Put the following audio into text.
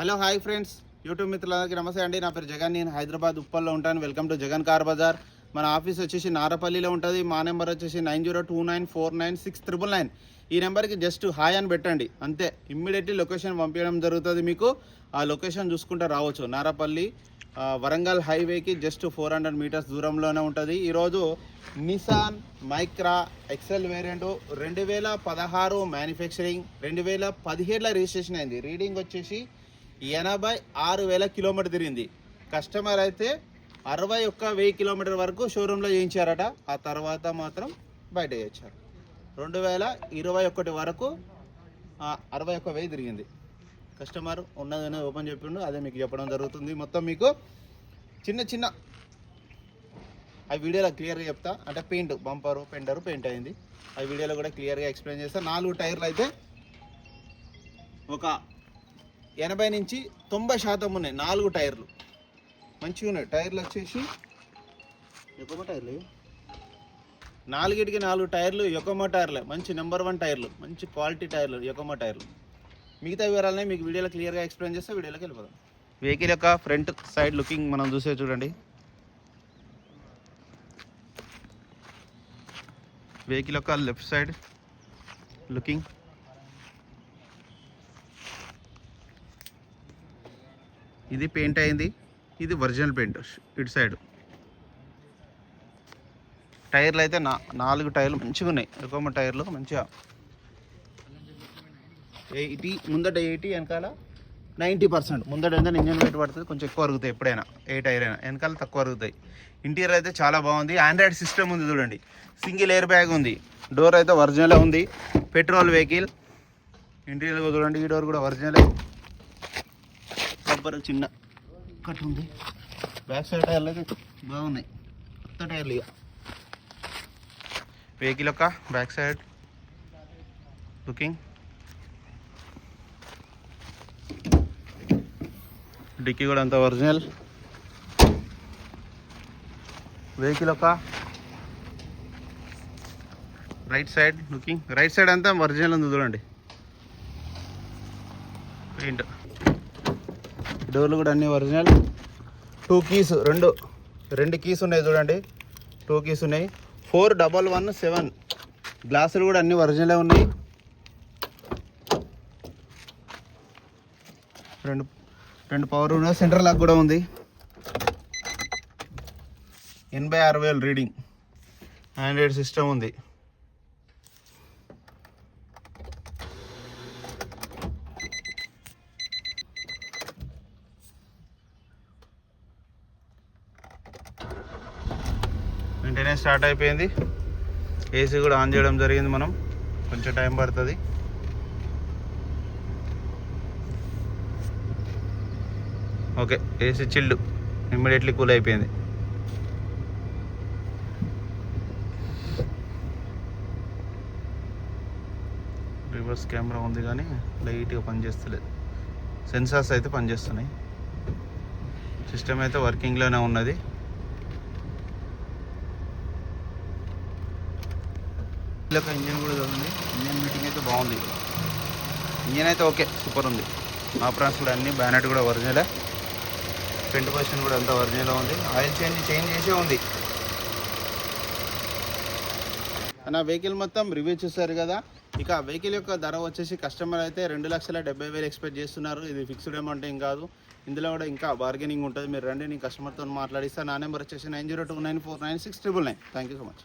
Hello hi friends, YouTube మిత్రులందరికీ నమస్తే అండి. నా పేరు జగన్, నేను హైదరాబాద్ ఉప్పల్లో ఉంటాను. Welcome to Jagan car Bazar. మన ఆఫీస్ వచ్చేసి నారపల్లిలో ఉంటుంది. మా నెంబర్ వచ్చేసి 9029496999. ఈ నెంబర్కి జస్ట్ హాయ్ అని పెట్టండి, అంతే. ఇమ్మీడియట్లీ లొకేషన్ పంపించడం జరుగుతుంది. మీకు ఆ లొకేషన్ చూసుకుంటూ రావచ్చు. నారపల్లి వరంగల్ హైవేకి జస్ట్ 400 మీటర్స్ దూరంలోనే ఉంటుంది. ఈరోజు Nissan Micra XL variant 2016 manufacturing, 2017లో రిజిస్ట్రేషన్ అయింది. రీడింగ్ వచ్చేసి 86,000 కిలోమీటర్ తిరిగింది. కస్టమర్ అయితే 61,000 కిలోమీటర్ వరకు షోరూంలో చేయించారట. ఆ తర్వాత మాత్రం బయట చేయించారు. 2021 వరకు 61,000 తిరిగింది. కస్టమర్ ఉన్నదని ఓపెన్ చెప్పిండు, అదే మీకు చెప్పడం జరుగుతుంది. మొత్తం మీకు చిన్న ఆ వీడియోలో క్లియర్గా చెప్తా. అంటే పెయింట్ బంపరు పెయింట్ అయింది. ఆ వీడియోలో కూడా క్లియర్గా ఎక్స్ప్లెయిన్ చేస్తా. 4 టైర్లు అయితే ఒక 80 నుంచి 90% ఉన్నాయి. 4 టైర్లు మంచిగా ఉన్నాయి. టైర్లు వచ్చేసి యొకోమా టైర్లు, 4కి 4 టైర్లు యొకోమా టైర్లే. మంచి నెంబర్ 1 టైర్లు, మంచి క్వాలిటీ టైర్లు, యొకోమా టైర్లు. మిగతా వివరాలని మీకు వీడియోలో క్లియర్గా ఎక్స్ప్లెయిన్ చేస్తే వీడియోలోకి వెళ్ళిపోదాం. వెహికల్ యొక్క ఫ్రంట్ సైడ్ లుకింగ్ మనం చూసే చూడండి. వెహికల్ యొక్క లెఫ్ట్ సైడ్ లుకింగ్, ఇది పెయింట్ అయింది, ఇది ఒరిజినల్ పెయింట్. ఇటు సైడ్ టైర్లు అయితే 4 టైర్లు మంచిగా ఉన్నాయి. ఎక్కువ టైర్లు మంచిగా 80 ముందట 80, వెనకాల 90%. ముందట అయితే ఇంజన్ వెయిట్ పడుతుంది, కొంచెం ఎక్కువ అరుగుతాయి. ఎప్పుడైనా ఏ టైర్ అయినా వెనకాల తక్కువ అరుగుతాయి. ఇంటీరియర్ అయితే చాలా బాగుంది. ఆండ్రాయిడ్ సిస్టమ్ ఉంది చూడండి. సింగిల్ ఎయిర్ బ్యాగ్ ఉంది. డోర్ అయితే ఒరిజినలే ఉంది. Petrol vehicle. ఇంటీరియర్ చూడండి, ఈ డోర్ కూడా ఒరిజినలే. రబ్బర్ చిన్న కట్ ఉంది. బ్యాక్ సైడ్ టైర్లు అయితే బాగున్నాయి, కొత్త టైర్లు. ఇక వెహికల్ యొక్క బ్యాక్ సైడ్ లుకింగ్, డిక్కీ కూడా అంతా ఒరిజినల్. వెహికల్ యొక్క right side looking, right side అంతా ఒరిజినల్ ఉంది చూడండి. పెయింట్, డోర్లు కూడా అన్నీ ఒరిజినల్. 2 కీస్, రెండు కీస్ ఉన్నాయి చూడండి. 2 కీస్ ఉన్నాయి. 4117 గ్లాసులు కూడా అన్నీ ఒరిజినలే ఉన్నాయి. రెండు పవర్ ఉన్నాయి. సెంటర్ లాక్ కూడా ఉంది. 86,000 రీడింగ్. ఆండ్రాయిడ్ సిస్టమ్ ఉంది. వెంటనే స్టార్ట్ అయిపోయింది. ఏసీ కూడా ఆన్ చేయడం జరిగింది. మనం కొంచెం టైం పడుతుంది. Okay, AC chilled, immediately cool అయిపోయింది. రివర్స్ కెమెరా ఉంది కానీ లైట్గా పనిచేస్తలేదు. సెన్సార్స్ అయితే పనిచేస్తున్నాయి. సిస్టమ్ అయితే వర్కింగ్లోనే ఉన్నది. ఇంజన్ కూడా చూడండి. ఇంజన్ మీటింగ్ అయితే బాగుంది. ఇంజన్ అయితే ఓకే, సూపర్ ఉంది. ఆపరాన్స్ కూడా అన్ని, బ్యానెట్ కూడా ఒరిజినలే. ఫ్రంట్ పొజిషన్ కూడా అంతా ఒరిజినల్ ఉంది. ఆయిల్ చేంజ్ చేసే ఉంది. నా వెహికల్ మొత్తం రివ్యూ చూస్తారు కదా. ఇక వెహికల్ యొక్క ధర వచ్చేసి కస్టమర్ అయితే 2,70,000 ఎక్స్పెక్ట్ చేస్తున్నారు. ఇది ఫిక్స్డ్ అమౌంట్ ఏం కాదు. ఇందులో కూడా ఇంకా బార్గెనింగ్ ఉంటుంది. మీరు రండి, నేను కస్టమర్తో మాట్లాడిస్తాను. నా నెంబర్ వచ్చేసి 9029496999. Thank you so much.